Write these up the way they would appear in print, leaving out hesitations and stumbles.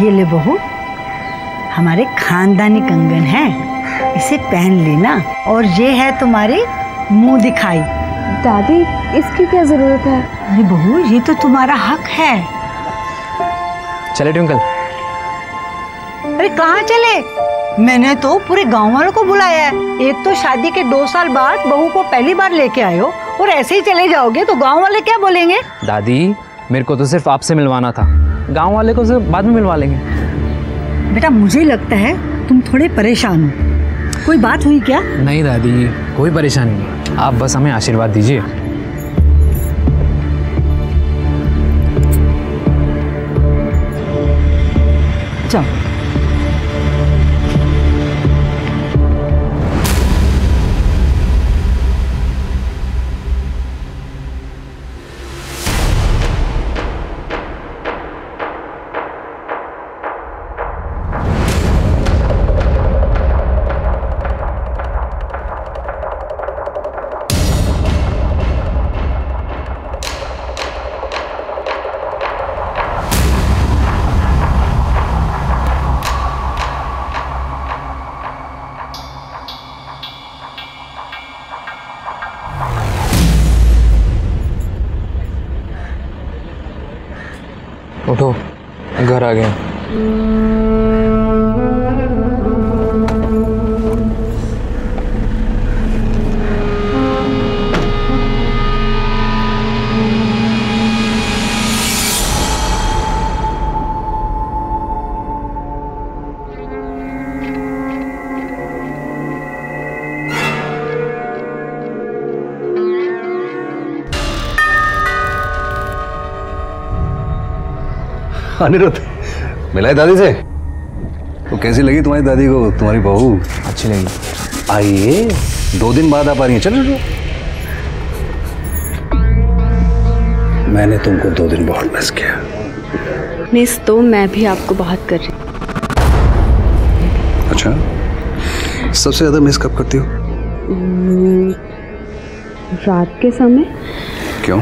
ये ले बहू, हमारे खानदानी कंगन है, इसे पहन लेना। और ये है तुम्हारी मुंह दिखाई। दादी इसकी क्या जरूरत है? अरे बहू ये तो तुम्हारा हक है। चले ट्विंकल। अरे कहाँ चले? मैंने तो पूरे गांव वालों को बुलाया है। एक तो शादी के 2 साल बाद बहू को पहली बार लेके आए हो और ऐसे ही चले जाओगे तो गांव वाले क्या बोलेंगे? दादी मेरे को तो सिर्फ आपसे मिलवाना था, गांव वाले को सिर्फ बाद में मिलवा लेंगे। बेटा मुझे लगता है तुम थोड़े परेशान हो। कोई बात हुई क्या? नहीं दादी कोई परेशानी नहीं, आप बस हमें आशीर्वाद दीजिए। चलो उठो, घर आ गए। अनिरुद्ध, मिला है दादी से? तो कैसी लगी तुम्हारी दादी को तुम्हारी बहू? अच्छी लगी। आइए, 2 दिन बाद आप आ रही हैं। चलो चलो। मैंने तुमको 2 दिन बहुत मिस किया। मिस तो मैं भी आपको बहुत कर रही हूँ। अच्छा, सबसे ज्यादा मिस कब करती हो? रात के समय। क्यों?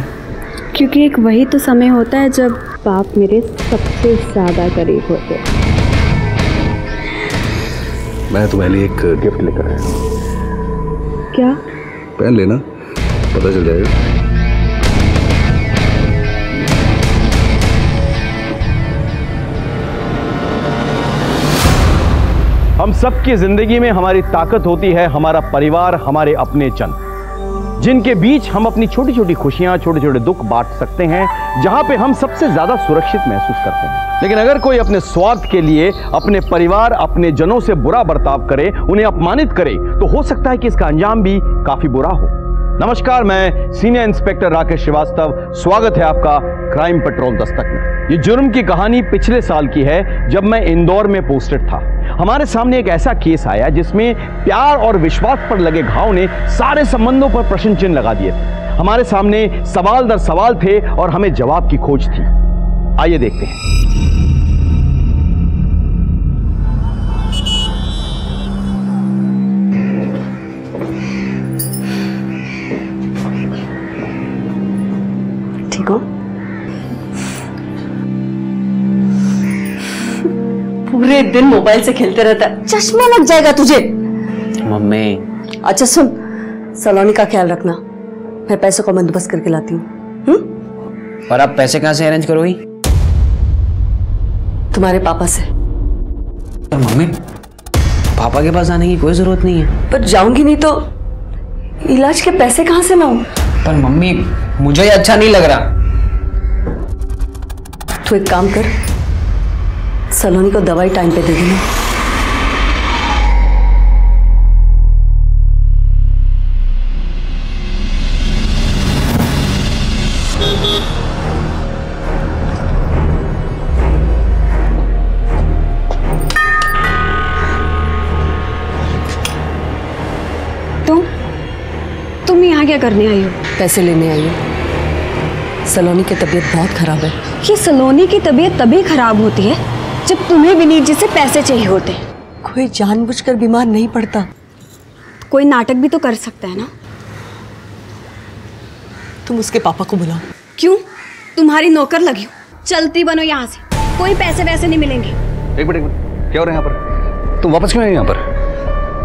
क्योंकि एक वही तो समय होता है जब बाप मेरे सबसे ज्यादा करीब होते। मैं तुम्हारे लिए एक गिफ्ट लेकर आया हूं। क्या? पहन लेना, पता चल जाएगा। हम सबकी जिंदगी में हमारी ताकत होती है हमारा परिवार, हमारे अपने जन, जिनके बीच हम अपनी छोटी छोटी खुशियां, छोटे छोटे दुख बांट सकते हैं, जहां पे हम सबसे ज्यादा सुरक्षित महसूस करते हैं। लेकिन अगर कोई अपने स्वार्थ के लिए अपने परिवार, अपने जनों से बुरा बर्ताव करे, उन्हें अपमानित करे, तो हो सकता है कि इसका अंजाम भी काफी बुरा हो। नमस्कार, मैं सीनियर इंस्पेक्टर राकेश श्रीवास्तव। स्वागत है आपका क्राइम पेट्रोल दस्तक में। ये जुर्म की कहानी पिछले साल की है, जब मैं इंदौर में पोस्टेड था। हमारे सामने एक ऐसा केस आया जिसमें प्यार और विश्वास पर लगे घाव ने सारे संबंधों पर प्रश्न चिन्ह लगा दिए थे। हमारे सामने सवाल दर सवाल थे और हमें जवाब की खोज थी। आइए देखते हैं। ठीक हो? पूरे दिन मोबाइल से खेलते रहता है, चश्मा लग जाएगा तुझे। मम्मी। अच्छा सुन, सलोनी का ख्याल रखना, मैं पैसों का बंदोबस्त करके लाती हूँ। और आप पैसे कहाँ से अरेंज करोगी? तुम्हारे पापा से। पर मम्मी, पापा के पास आने की कोई जरूरत नहीं है। पर जाऊंगी नहीं तो इलाज के पैसे कहाँ से लाऊं? पर मम्मी मुझे ये अच्छा नहीं लग रहा। तू एक काम कर, सलोनी को दवाई टाइम पे दे देना। तुम यहाँ क्या करने आई हो? पैसे लेने आई हो। सलोनी की तबीयत बहुत खराब है। ये सलोनी की तबीयत तभी खराब होती है जब तुम्हें विनीत जी से पैसे चाहिए होते। कोई जानबूझकर बीमार नहीं पड़ता। कोई नाटक भी तो कर सकता है ना। तुम उसके पापा को बुलाओ। क्यों? तुम्हारी नौकर लगी हो, चलती बनो यहाँ से। कोई पैसे वैसे नहीं मिलेंगे। एक मिनट क्या हो रहा है यहाँ पर? तुम वापस क्यों आई यहाँ पर?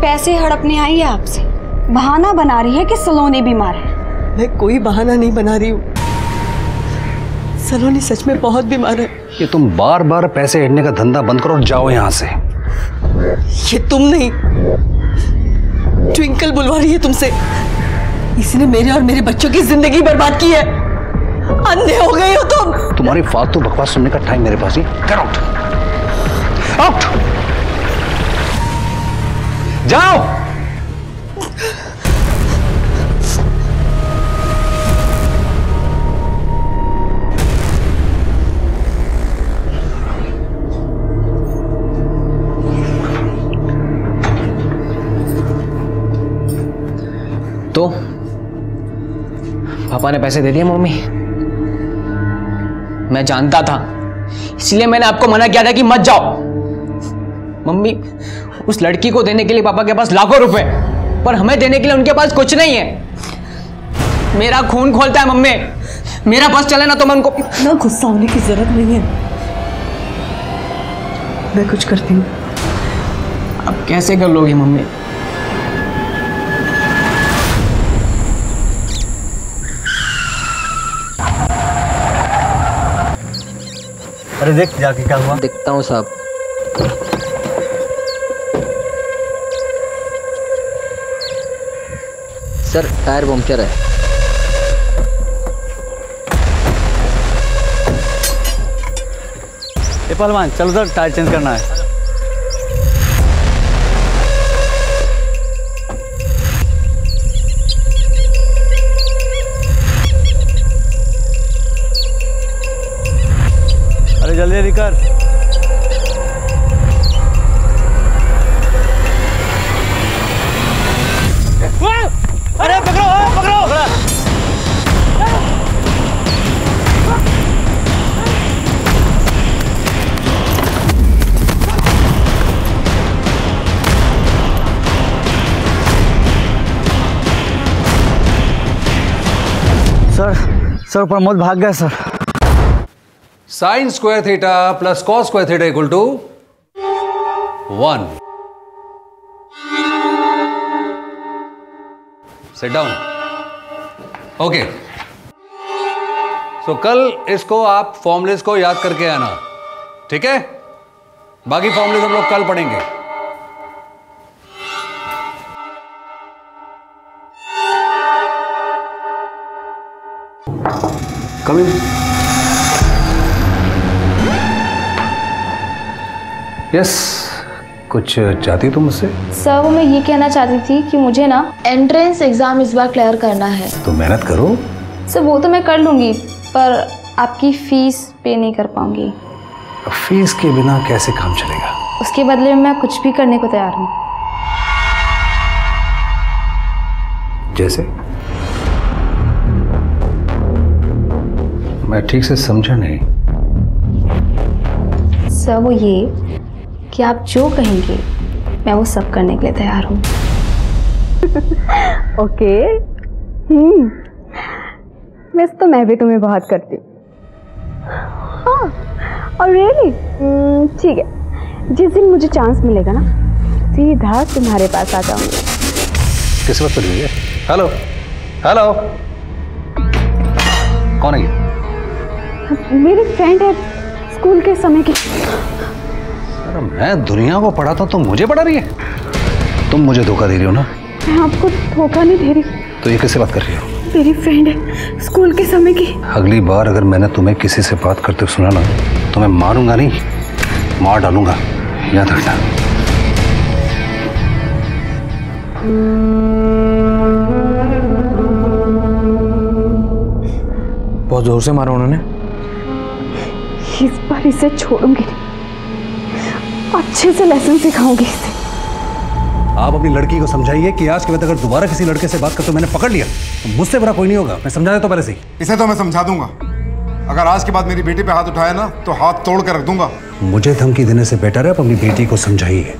पैसे हड़पने आई है आपसे। बहाना बना रही है कि सलोनी बीमार है। मैं कोई बहाना नहीं बना रही हूँ, सलोनी सच में बहुत बीमार है। ये तुम बार बार पैसे हेड़ने का धंधा बंद करो और जाओ यहाँ से। ये तुम नहीं, ट्विंकल बुलवा रही है तुमसे। इसने मेरे और मेरे बच्चों की जिंदगी बर्बाद की है। अंधे हो गए हो तुम। तुम्हारी फालतू बकवास सुनने का टाइम मेरे पास नहीं। गेट आउट, आउट, जाओ। तो पापा ने पैसे दे दिए मम्मी। मैं जानता था, इसलिए मैंने आपको मना किया था कि मत जाओ। मम्मी, उस लड़की को देने के लिए पापा के पास लाखों रुपए, पर हमें देने के लिए उनके पास कुछ नहीं है। मेरा खून खोलता है मम्मी। मेरा बस चले ना तो मैं उनको। इतना गुस्सा होने की जरूरत नहीं है, मैं कुछ करती हूँ। अब कैसे कर लोगी मम्मी? अरे देख जाके क्या हुआ। दिखता हूँ साहब। सर टायर पंक्चर है। ए पहलवान चलो सर, टायर चेंज करना है। अरे जल्दी जल्दी कर। अरे पकड़ो पकड़ो। सर प्रमोद भाग गया sir. Sine square theta plus cos square theta equal to 1। Sit down. Okay, so कल इसको आप फॉर्मूलेस को याद करके आना, ठीक है? बाकी फॉर्मूलेस हम लोग कल पढ़ेंगे। कम इन। यस, कुछ चाहती तुम मुझसे? सर वो मैं ये कहना चाहती थी कि मुझे ना एंट्रेंस एग्जाम इस बार क्लियर करना है। तो मेहनत करो। सर वो तो मैं कर लूँगी, पर आपकी फीस पे नहीं कर पाऊँगी। फीस के बिना कैसे काम चलेगा? उसके बदले में मैं कुछ भी करने को तैयार हूँ। जैसे? मैं ठीक से समझा नहीं। सर वो ये कि आप जो कहेंगे मैं वो सब करने के लिए तैयार हूँ। ओके। वैसे तो मैं भी तुम्हें बहुत करती हूँ। हाँ, और रियली ठीक है, जिस दिन मुझे चांस मिलेगा ना सीधा तुम्हारे पास आ जाऊंगी। किस बात पर हुई है? हेलो हेलो, कौन है ये? मेरी फ्रेंड है स्कूल के समय की। अरे मैं दुनिया को पढ़ाता तो मुझे पढ़ा रही है? तुम मुझे धोखा दे रही हो ना? मैं आपको धोखा नहीं दे रही। तो ये किससे बात कर रही हो? मेरी फ्रेंड है स्कूल के समय की। अगली बार अगर मैंने तुम्हें किसी से बात करते हुए सुना ना तो मैं मारूंगा नहीं, मार डालूंगा, याद रखना। बहुत जोर से मारा उन्होंने। इस बार इसे छोड़ूंगी नहीं, अच्छे से लेसन सिखाऊंगी इसे। आप अपनी लड़की को समझाइए कि आज के बाद अगर दोबारा किसी लड़के से बात करते मैंने पकड़ लिया तो मुझसे बुरा कोई नहीं होगा। मैं समझा देता हूं पहले से ही। इसे तो मैं समझा दूंगा, अगर आज के बाद मेरी बेटी पे हाथ उठाया ना तो हाथ तोड़ कर रख दूंगा। मुझे धमकी देने से बेटर है आप अपनी बेटी को समझाइए,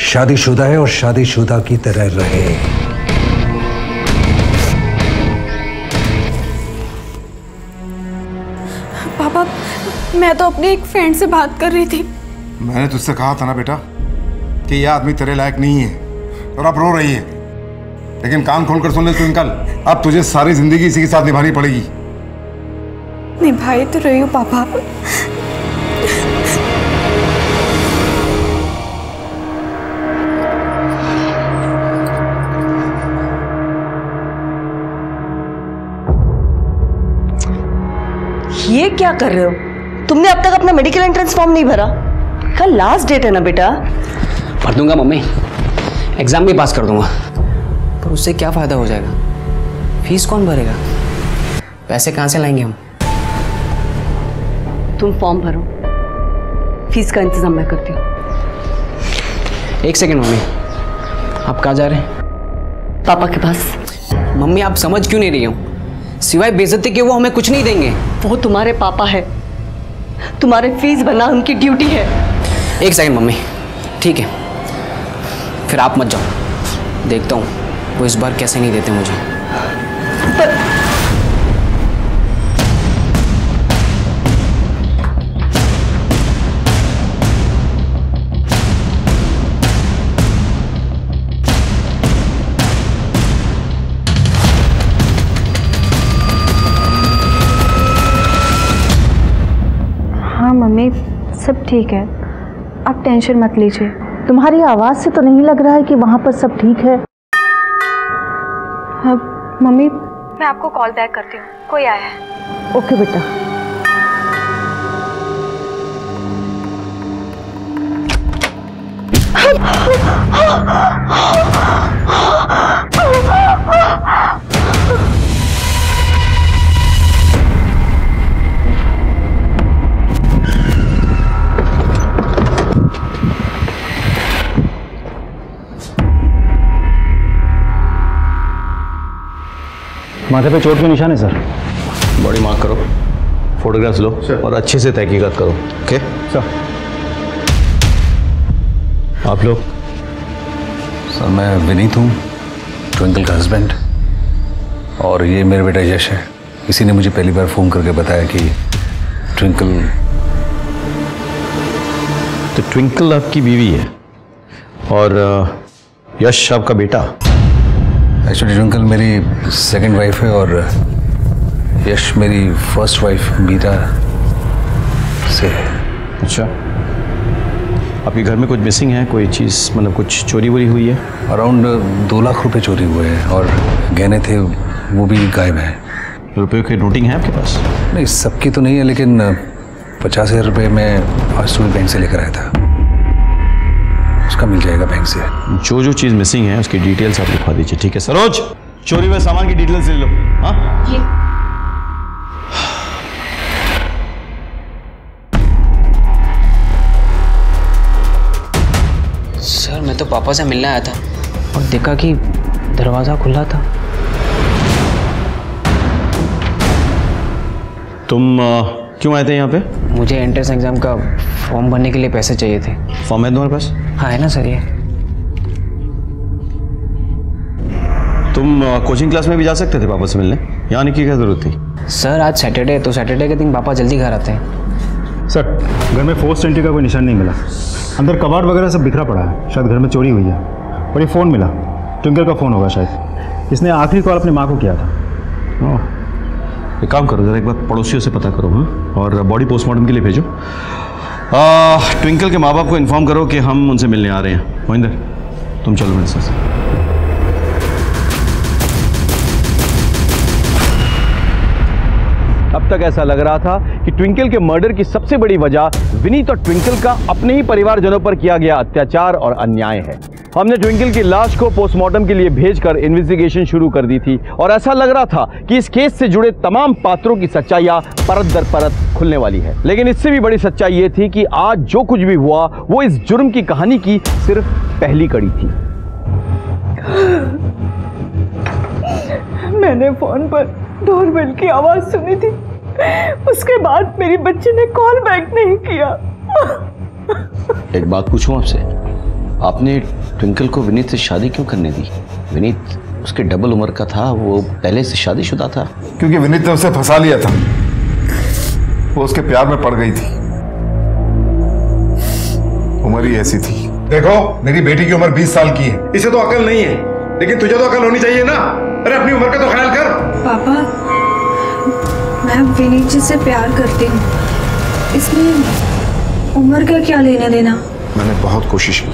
शादीशुदा है और शादीशुदा की तरह रहे। पापा, मैं तो अपनी एक फ्रेंड से बात कर रही थी, मैंने तुझसे कहा था ना बेटा कि यह आदमी तेरे लायक नहीं है, और अब रो रही है। लेकिन कान खोलकर सुन ले ट्विंकल, अब तुझे सारी जिंदगी इसी के साथ निभानी पड़ेगी। निभाई तो रही हूँ पापा। ये क्या कर रहे हो? तुमने अब तक अपना मेडिकल एंट्रेंस फॉर्म नहीं भरा? कल लास्ट डेट है ना बेटा। भर दूंगा मम्मी, एग्जाम भी पास कर दूंगा, पर उससे क्या फायदा हो जाएगा? फीस कौन भरेगा? पैसे कहाँ से लाएंगे हम? तुम फॉर्म भरो, फीस का इंतजाम मैं करती हूँ। एक सेकंड मम्मी, आप कहाँ जा रहे हैं? पापा के पास। मम्मी आप समझ क्यों नहीं रही हो? सिवाय बेइज्जती के वो हमें कुछ नहीं देंगे। वो तुम्हारे पापा है, तुम्हारे फीस भरना उनकी ड्यूटी है। एक सेकंड मम्मी, ठीक है, फिर आप मत जाओ, देखता हूँ वो इस बार कैसे नहीं देते मुझे। हाँ मम्मी, सब ठीक है, आप टेंशन मत लीजिए। तुम्हारी आवाज़ से तो नहीं लग रहा है कि वहाँ पर सब ठीक है। हाँ मम्मी, मैं आपको कॉल बैक करती हूँ, कोई आया है। ओके बेटा। माथे पे चोट के निशान है सर। बॉडी मार्क करो, फोटोग्राफ्स लो और अच्छे से तहकीकात करो। Okay sir. आप लोग? सर मैं विनीत हूँ, ट्विंकल का हस्बैंड, और ये मेरा बेटा यश है। किसी ने मुझे पहली बार फ़ोन करके बताया कि ट्विंकल। तो ट्विंकल आपकी बीवी है और यश आपका बेटा? एक्चुअली ट्विंकल मेरी सेकंड वाइफ है और यश मेरी फर्स्ट वाइफ मीरा से है। अच्छा, आपके घर में कुछ मिसिंग है? कोई चीज़ मतलब कुछ चोरी वोरी हुई है? अराउंड 2 लाख रुपए चोरी हुए हैं और गहने थे वो भी गायब हैं। रुपये की नोटिंग है आपके पास? नहीं, सबकी तो नहीं है, लेकिन 50,000 रुपये मैं आज सुबह बैंक से लेकर आया था, उसका मिल जाएगा बैंक से। जो जो चीज़ मिसिंग है उसकी डिटेल्स आप लिखवा दीजिए, ठीक है? सरोज, चोरी हुए सामान की डिटेल्स ले लो। हाँ जी। सर मैं तो पापा से मिलने आया था और देखा कि दरवाज़ा खुला था। तुम क्यों आए थे यहाँ पे? मुझे एंट्रेंस एग्जाम का फॉर्म भरने के लिए पैसे चाहिए थे। फॉर्म है तुम्हारे पास? हाँ है ना सर। ये तुम कोचिंग क्लास में भी जा सकते थे पापा से मिलने, यहाँ आने की क्या जरूरत थी? सर आज सैटरडे है, तो सैटरडे के दिन पापा जल्दी घर आते हैं। सर घर में फोर्स एंट्री का कोई निशान नहीं मिला, अंदर कबाड़ वगैरह सब बिखरा पड़ा है, शायद घर में चोरी हुई है। और ये फ़ोन मिला, ट्विंकल का फ़ोन होगा शायद, इसने आखिरी कॉल अपनी माँ को किया था। एक काम करो, जरा एक बार पड़ोसियों से पता करो। हाँ, और बॉडी पोस्टमार्टम के लिए भेजो। ट्विंकल के माँ बाप को इन्फॉर्म करो कि हम उनसे मिलने आ रहे हैं। मोहिंदर तुम चलो मेरे साथ। अब तक ऐसा लग रहा था कि ट्विंकल के मर्डर की सबसे बड़ी वजह विनीत और ट्विंकल का अपने ही परिवारजनों पर किया गया अत्याचार और अन्याय है। हमने ट्विंकल की लाश को पोस्टमार्टम के लिए भेजकर इन्वेस्टिगेशन शुरू कर दी थी और ऐसा लग रहा था कि इस केस से जुड़े तमाम पात्रों की सच्चाइयां परत दर परत खुलने वाली है। लेकिन इससे भी बड़ी सच्चाई ये थी कि आज जो कुछ भी हुआ वो इस जुर्म की कहानी की सिर्फ पहली कड़ी थी। मैंने फोन पर डोरबेल की आवाज सुनी थी, उसके बाद मेरी बच्ची ने कॉल बैक नहीं किया। एक बात पूछूं आपसे, आपने ट्विंकल को विनीत से शादी क्यों करने दी? विनीत उसके डबल उम्र का था, वो पहले से शादीशुदा था। क्योंकि विनीत ने उसे फंसा लिया था, वो उसके प्यार में पड़ गई थी। उम्र ही ऐसी थी। देखो मेरी बेटी की उम्र 20 साल की है, इसे तो अकल नहीं है, लेकिन तुझे तो अकल होनी चाहिए ना। अरे अपनी उम्र का तो ख्याल कर। पापा, मैं विनीत जी से प्यार करती हूँ, इसमें उम्र का क्या लेना देना। मैंने बहुत कोशिश की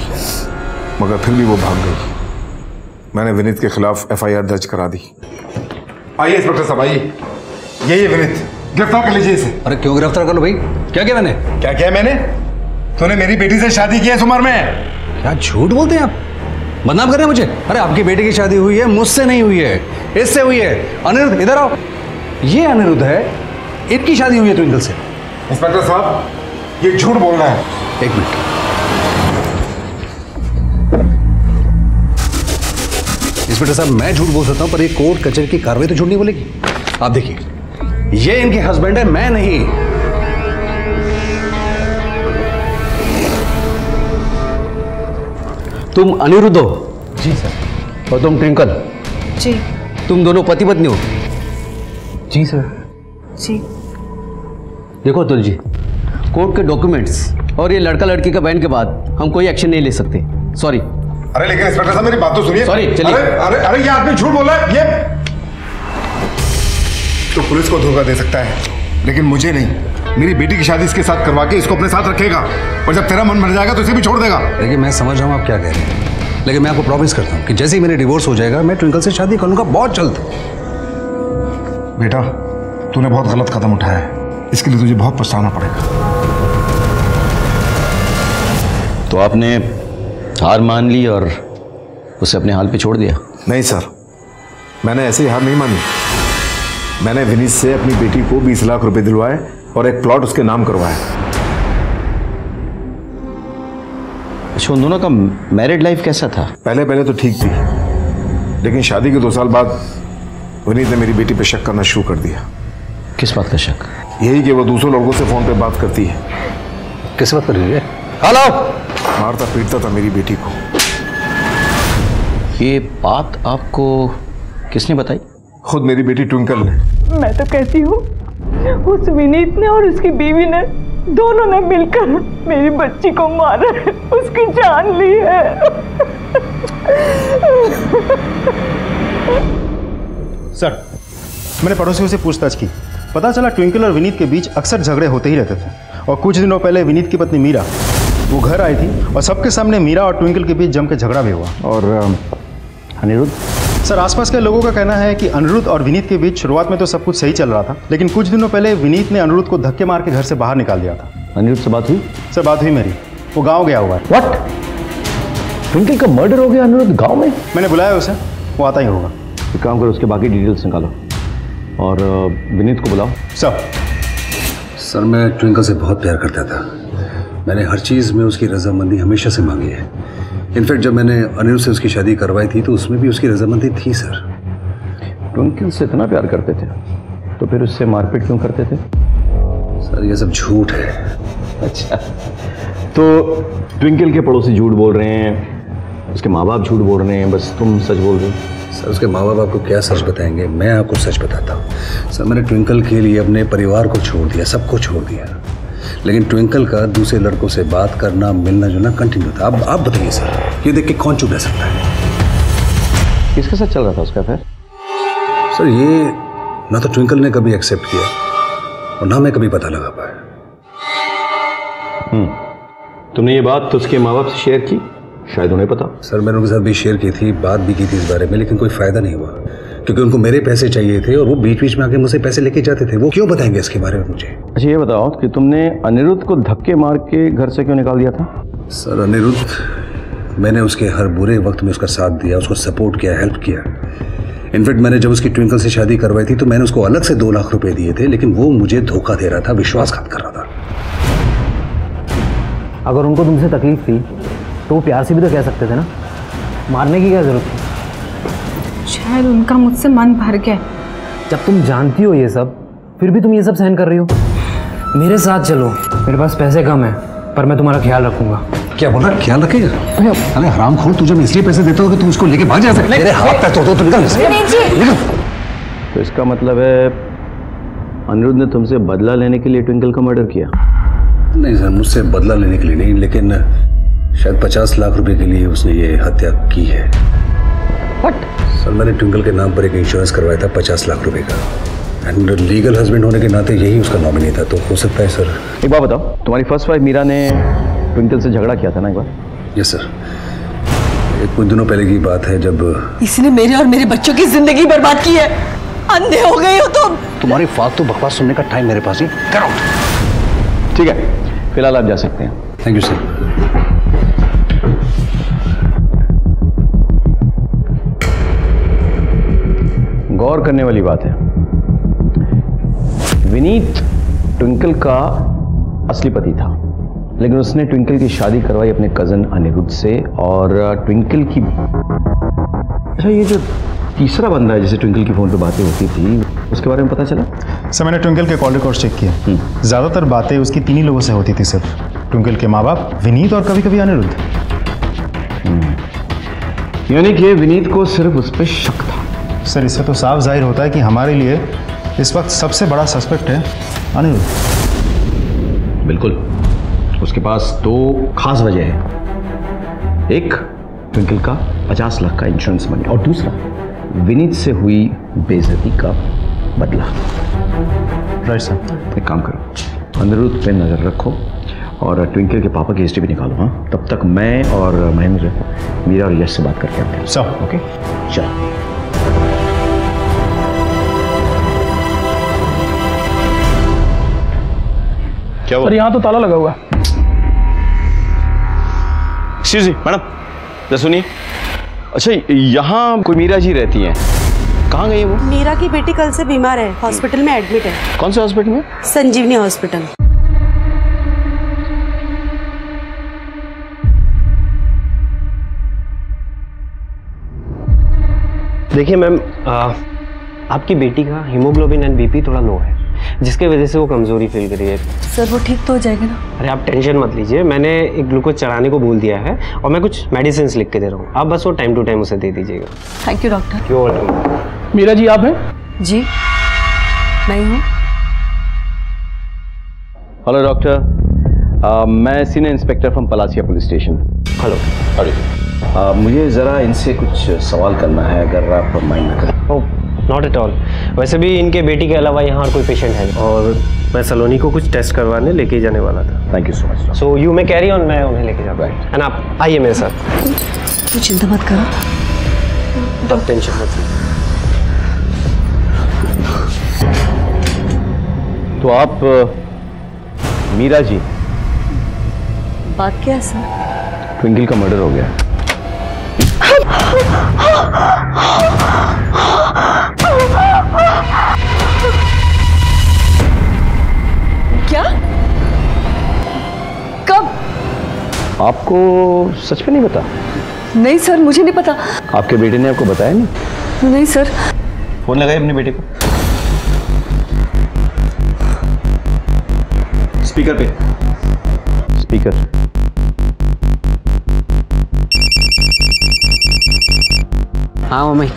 मगर फिर भी वो भाग गई। मैंने विनीत के खिलाफ FIR दर्ज करा दी। आइए इंस्पेक्टर साहब, आइए। यही विनीत, गिरफ्तार कर लीजिए इसे। अरे क्यों गिरफ्तार कर लो भाई? क्या किया मैंने? क्या किया मैंने? तूने मेरी बेटी से शादी की है इस उम्र में। क्या झूठ बोलते हैं आप? बदनाम कर रहे हैं मुझे। अरे आपकी बेटी की शादी हुई है, मुझसे नहीं हुई है, इससे हुई है। अनिरुद्ध इधर आओ। ये अनिरुद्ध है, इनकी शादी हुई है ट्विंकल से। इंस्पेक्टर साहब, ये झूठ बोल रहा है। एक मिनट। इंस्पेक्टर साहब, मैं झूठ बोल सकता हूं, पर ये कोर्ट कचहरी की कार्रवाई तो झूठ नहीं बोलेगी। आप देखिए, ये इनके हस्बैंड है, मैं नहीं। तुम अनिरुद्ध हो? जी सर। और तुम ट्विंकल? जी। तुम दोनों पति पत्नी हो? जी सर। जी। देखो अतुल जी, कोर्ट के डॉक्यूमेंट्स और ये लड़का लड़की का बयान के बाद हम कोई एक्शन नहीं ले सकते। सॉरी। अरे लेकिन इंस्पेक्टर साहब मेरी बात तो सुनिए। सॉरी, चलिए। अरे अरे ये आदमी झूठ बोल रहा है। ये तो पुलिस को धोखा दे सकता है, लेकिन मुझे नहीं। मेरी बेटी की शादी इसके साथ करवा के इसको अपने साथ रखेगा, और जब तेरा मन भर जाएगा तो इसे भी छोड़ देगा। देखिए, मैं समझ रहा हूँ आप क्या कह रहे हैं, लेकिन मैं आपको प्रॉमिस करता हूँ कि जैसे ही मेरे डिवोर्स हो जाएगा मैं ट्विंकल से शादी करूँगा बहुत जल्द। बेटा, तूने बहुत गलत कदम उठाया है, इसके लिए तुझे बहुत पछताना पड़ेगा। तो आपने हार मान ली और उसे अपने हाल पे छोड़ दिया? नहीं सर, मैंने ऐसे ही हार नहीं मानी। मैंने विनीत से अपनी बेटी को 20 लाख रुपए दिलवाए और एक प्लॉट उसके नाम करवाया। अच्छा, उन दोनों का मैरिड लाइफ कैसा था? पहले तो ठीक थी, लेकिन शादी के 2 साल बाद विनीत ने मेरी बेटी पे शक करना शुरू कर दिया। किस बात का शक? यही कि वो दूसरों लोगों से फोन पे बात करती है। किस बात कर रही है? हेलो। मारता पीटता था मेरी बेटी को। ये बात आपको किसने बताई? खुद मेरी बेटी ट्विंकल ने। मैं तो कहती हूँ उस विनीत ने और उसकी बीवी ने दोनों ने मिलकर मेरी बच्ची को मारा है, उसकी जान ली है। सर, मैंने पड़ोसियों से पूछताछ की, पता चला ट्विंकल और विनीत के बीच अक्सर झगड़े होते ही रहते थे। और कुछ दिनों पहले विनीत की पत्नी मीरा वो घर आई थी और सबके सामने मीरा और ट्विंकल के बीच जम के झगड़ा भी हुआ। और अनिरुद्ध? सर, आसपास के लोगों का कहना है कि अनिरुद्ध और विनीत के बीच शुरुआत में तो सब कुछ सही चल रहा था, लेकिन कुछ दिनों पहले विनीत ने अनिरुद्ध को धक्के मार के घर से बाहर निकाल दिया था। अनिरुद्ध से बात हुई? सर, बात हुई मेरी, वो गाँव गया हुआ है। व्हाट? ट्विंकल का मर्डर हो गया अनिरुद्ध गाँव में? मैंने बुलाया उसे, वो आता ही होगा। एक काम करो, उसके बाकी डिटेल्स निकालो और विनीत को बुलाओ। सर, मैं ट्विंकल से बहुत प्यार करता था। मैंने हर चीज़ में उसकी रजामंदी हमेशा से मांगी है। इनफैक्ट जब मैंने अनिरुद्ध से उसकी शादी करवाई थी तो उसमें भी उसकी रजामंदी थी। सर, ट्विंकल से इतना प्यार करते थे तो फिर उससे मारपीट क्यों करते थे? सर, ये सब झूठ है। अच्छा, तो ट्विंकल के पड़ोसी झूठ बोल रहे हैं, उसके माँ बाप झूठ बोल रहे हैं, बस तुम सच बोल रहे हो? सर, उसके माँ बाप आपको क्या सच बताएंगे, मैं आपको सच बताता हूँ। सर, मैंने ट्विंकल के लिए अपने परिवार को छोड़ दिया, सबको छोड़ दिया, लेकिन ट्विंकल का दूसरे लड़कों से बात करना, मिलना जुलना कंटिन्यू था। अब आप बताइए सर, ये देख के कौन चुप रह सकता है? किसके साथ चल रहा था उसका अफेयर? सर, ये ना तो ट्विंकल ने कभी एक्सेप्ट किया और ना मैं कभी पता लगा पाया। तुमने ये बात तो उसके माँ बाप से शेयर की? शायद उन्हें पता। सर, मैंने उनके साथ भी शेयर की थी, बात भी की थी इस बारे में, लेकिन कोई फायदा नहीं हुआ, क्योंकि उनको मेरे पैसे चाहिए थे और वो बीच बीच में आके मुझसे पैसे लेके जाते थे। वो क्यों बताएंगे इसके बारे में मुझे? अच्छा, ये बताओ कि तुमने अनिरुद्ध को धक्के मार के घर से क्यों निकाल दिया था? सर, अनिरुद्ध, मैंने उसके हर बुरे वक्त में उसका साथ दिया, उसको सपोर्ट किया, हेल्प किया। इनफैक्ट मैंने जब उसकी ट्विंकल से शादी करवाई थी तो मैंने उसको अलग से 2 लाख रुपए दिए थे, लेकिन वो मुझे धोखा दे रहा था, विश्वासघात कर रहा था। अगर उनको तुमसे तकलीफ थी तो वो प्यार से भी तो कह सकते थे ना, मारने की क्या जरूरत थी? शायद उनका मुझसे मन भर गया। जब तुम जानती हो ये सब, फिर भी तुम ये सब सहन कर रही हो। मेरे साथ चलो, मेरे पास पैसे कम है पर मैं तुम्हारा ख्याल रखूंगा। क्या बोल रहा? ख्याल रखेगा? अरे हरामखोर, तुझे मैं इसलिए पैसे देता हूँ कि तुम उसको लेके भाग जा सकते। मेरे हाथ पैर तोड़ दो, तुम निकल। तो इसका मतलब है अनिरुद्ध ने तुमसे बदला लेने के लिए ट्विंकल का मर्डर किया? नहीं सर, मुझसे बदला लेने के लिए नहीं, लेकिन शायद 50 लाख रुपए के लिए उसने ये हत्या की है। What? सर मैंने ट्विंकल के नाम पर एक इंश्योरेंस करवाया था 50 लाख रुपए का, एंड लीगल हस्बैंड होने के नाते यही उसका नॉमिनी था, तो हो सकता है सर। एक बात बताओ, तुम्हारी फर्स्ट वाइफ मीरा ने ट्विंकल से झगड़ा किया था ना एक बार? यस सर, कुछ दिनों पहले की बात है जब इसने मेरे और मेरे बच्चों की जिंदगी बर्बाद की है। अंधे हो गए हो तुम। तुम्हारी फालतू बकवास सुनने का टाइम मेरे पास नहीं। Get out. ठीक है, फिलहाल आप जा सकते हैं। Thank you sir. गौर करने वाली बात है, विनीत ट्विंकल का असली पति था, लेकिन उसने ट्विंकल की शादी करवाई अपने कजन अनिरुद्ध से। और ट्विंकल की, अच्छा ये जो तीसरा बंदा है जिसे ट्विंकल की फोन पे बातें होती थी, उसके बारे में पता चला? सर मैंने ट्विंकल के कॉल रिकॉर्ड चेक किया, ज़्यादातर बातें उसकी 3 ही लोगों से होती थी सिर्फ, ट्विंकल के माँ बाप, विनीत और कभी कभी अनिरुद्ध। यानी कि विनीत को सिर्फ उस पर शक था। सर इससे तो साफ जाहिर होता है कि हमारे लिए इस वक्त सबसे बड़ा सस्पेक्ट है अनिरुद्ध। बिल्कुल, उसके पास 2 खास वजह है। एक, ट्विंकल का 50 लाख का इंश्योरेंस मनी, और दूसरा विनीत से हुई बेइज्जती का बदला। Right sir. एक काम करो, अनिरुद्ध पे नजर रखो और ट्विंकल के पापा की हिस्ट्री भी निकालो। हाँ, तब तक मैं और महेंद्र मीरा और यश से बात करके आते हैं। सर ओके, चलो। क्या हुआ? अरे यहाँ तो ताला लगा हुआ है। जी मैडम, जरा सुनिए। अच्छा, यहाँ कोई मीरा जी रहती हैं, कहाँ गई वो? मीरा की बेटी कल से बीमार है, हॉस्पिटल में एडमिट है। कौन से हॉस्पिटल में? संजीवनी हॉस्पिटल। देखिए मैम, आपकी बेटी का हीमोग्लोबिन एंड बीपी थोड़ा लो है, जिसके वजह से वो कमजोरी फील कर रही है। सर वो ठीक तो हो जाएगा ना? अरे आप टेंशन मत लीजिए, मैंने एक ग्लूकोज चढ़ाने को बोल दिया है और मैं कुछ मेडिसिन लिख के दे रहा हूँ, आप बस वो टाइम टू टाइम उसे दे दीजिएगा। Thank you doctor. क्यों वेलकम। मीरा जी आप हैं? जी मैं हूँ। हेलो डॉक्टर, मैं senior inspector from Palasia police station. Hello. मुझे ज़रा इनसे कुछ सवाल करना है, अगर आप माइंड ना करें। ओह नॉट एट ऑल, वैसे भी इनके बेटी के अलावा यहाँ और कोई पेशेंट है, और मैं सलोनी को कुछ टेस्ट करवाने लेके जाने वाला था। Thank you so much. So you may carry on, मैं उन्हें लेके जाता हूँ। एंड आप आइए मेरे साथ। तू चिंता मत करो, आप टेंशन मत लीजिए। तो आप मीरा जी, बात क्या है सर? ट्विंकल का मर्डर हो गया। क्या? कब? आपको सच में नहीं पता? नहीं सर, मुझे नहीं पता। आपके बेटे ने आपको बताया नहीं? नहीं सर। फोन लगाइए अपने बेटे को। स्पीकर पे। स्पीकर। हाँ मम्मी।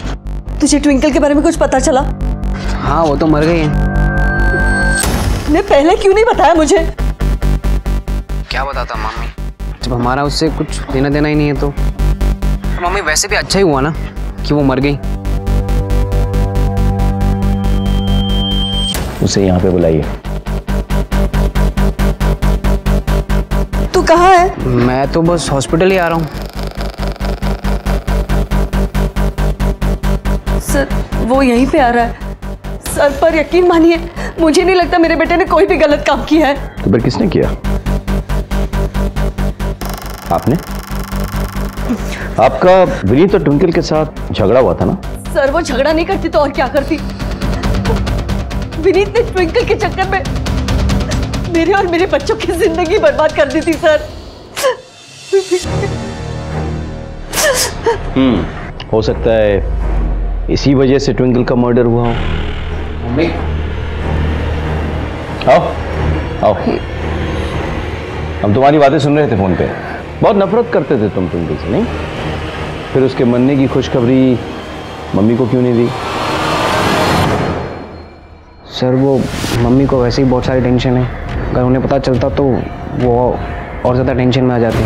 तुझे ट्विंकल के बारे में कुछ पता चला? हाँ वो तो मर गई है। ने पहले क्यों नहीं बताया मुझे? क्या बताता मम्मी, जब हमारा उससे कुछ देना देना ही नहीं है तो मम्मी वैसे भी अच्छा ही हुआ ना कि वो मर गई। उसे यहाँ पे बुलाइए। तू कहाँ है? मैं तो बस हॉस्पिटल ही आ रहा हूँ। सर वो यहीं पे आ रहा है। सर पर यकीन मानिए, मुझे नहीं लगता मेरे बेटे ने कोई भी गलत काम किया है। तो फिर किसने किया? आपने? आपका विनीत और ट्विंकल के साथ झगड़ा हुआ था ना? सर वो झगड़ा नहीं करती तो और क्या करती? विनीत ने ट्विंकल के चक्कर में मेरे और मेरे बच्चों की जिंदगी बर्बाद कर दी थी सर। हो सकता है इसी वजह से ट्विंकल का मर्डर हुआ हो। मम्मी आओ आओ, हम तुम्हारी बातें सुन रहे थे फोन पे। बहुत नफरत करते थे तुम ट्विंकल से, नहीं? फिर उसके मरने की खुशखबरी मम्मी को क्यों नहीं दी? सर वो मम्मी को वैसे ही बहुत सारी टेंशन है, अगर उन्हें पता चलता तो वो और ज़्यादा टेंशन में आ जाती।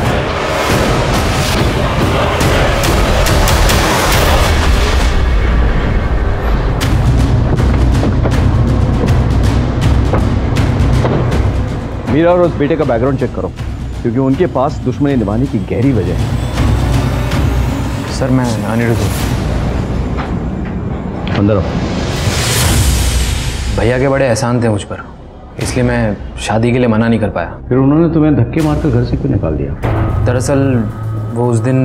मीरा और उस बेटे का बैकग्राउंड चेक करो, क्योंकि उनके पास दुश्मनी निभाने की गहरी वजह है। सर मैं अनिरुद्ध हूँ। अंदर आओ। भैया के बड़े एहसान थे मुझ पर, इसलिए मैं शादी के लिए मना नहीं कर पाया। फिर उन्होंने तुम्हें धक्के मारकर घर से क्यों निकाल दिया? दरअसल वो उस दिन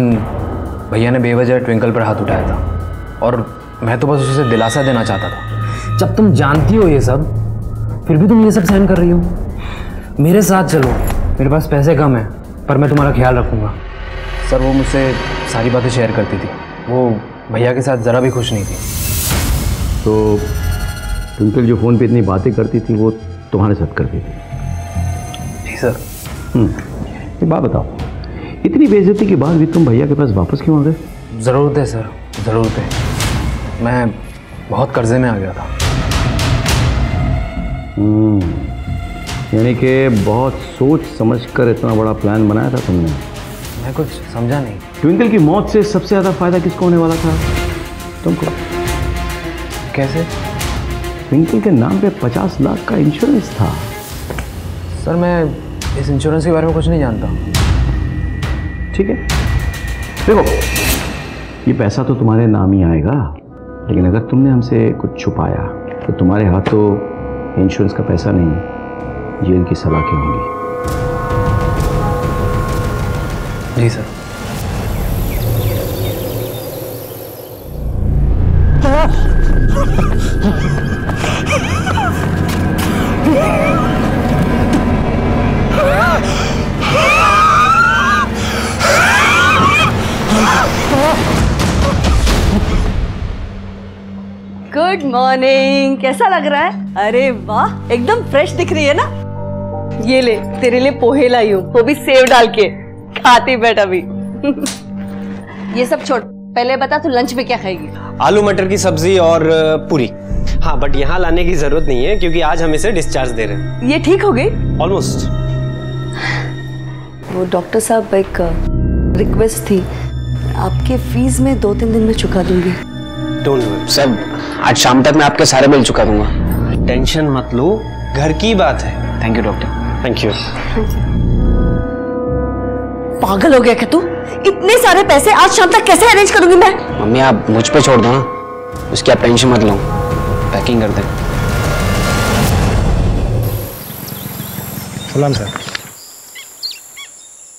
भैया ने बेवजह ट्विंकल पर हाथ उठाया था और मैं तो बस उसे दिलासा देना चाहता था। जब तुम जानती हो ये सब, फिर भी तुम ये सब सहन कर रही हो। मेरे साथ चलो, मेरे पास पैसे कम हैं पर मैं तुम्हारा ख्याल रखूँगा। सर वो मुझसे सारी बातें शेयर करती थी, वो भैया के साथ ज़रा भी खुश नहीं थी। तो ट्विंकल जो फ़ोन पे इतनी बातें करती थी वो तुम्हारे साथ करती थी? जी सर। एक बात बताओ, इतनी बेइज्जती के बाद भी तुम भैया के पास वापस क्यों आ गए? ज़रूरत है सर, ज़रूरत है। मैं बहुत कर्जे में आ गया था। यानी कि बहुत सोच समझ कर इतना बड़ा प्लान बनाया था तुमने। मैं कुछ समझा नहीं। ट्विंकल की मौत से सबसे ज़्यादा फायदा किसको होने वाला था? तुमको। कैसे? ट्विंकल के नाम पे 50 लाख का इंश्योरेंस था। सर मैं इस इंश्योरेंस के बारे में कुछ नहीं जानता। ठीक है, देखो ये पैसा तो तुम्हारे नाम ही आएगा, लेकिन अगर तुमने हमसे कुछ छुपाया तो तुम्हारे हाथों इंश्योरेंस का पैसा नहीं, जेल की सलाखें होंगी। जी सर। गुड मॉर्निंग, कैसा लग रहा है? अरे वाह, एकदम फ्रेश दिख रही है ना। ये ले, तेरे लिए पोहे लाई हूँ, वो भी सेव डाल के। खाती बैठ अभी। ये सब छोड़, पहले बता तू लंच में क्या खाएगी? आलू मटर की सब्जी और पूरी। हाँ, बट यहाँ लाने की जरूरत नहीं है क्योंकि आज हम इसे डिस्चार्ज दे रहे हैं। ये ठीक हो गई? ऑलमोस्ट। वो डॉक्टर साहब, एक रिक्वेस्ट थी, आपके फीस में 2-3 दिन में चुका दूंगी। डोंट वरी सर, आज शाम तक मैं आपके सारे बिल चुका दूंगा। टेंशन मत लो, घर की बात है। Thank you doctor. Thank you. पागल हो गया क्या तू? इतने सारे पैसे आज शाम तक कैसे अरेंज करूंगी मैं? मम्मी आप मुझ पे छोड़ दो ना, उसकी आप टेंशन मत लो, पैकिंग कर दे। सलाम सर।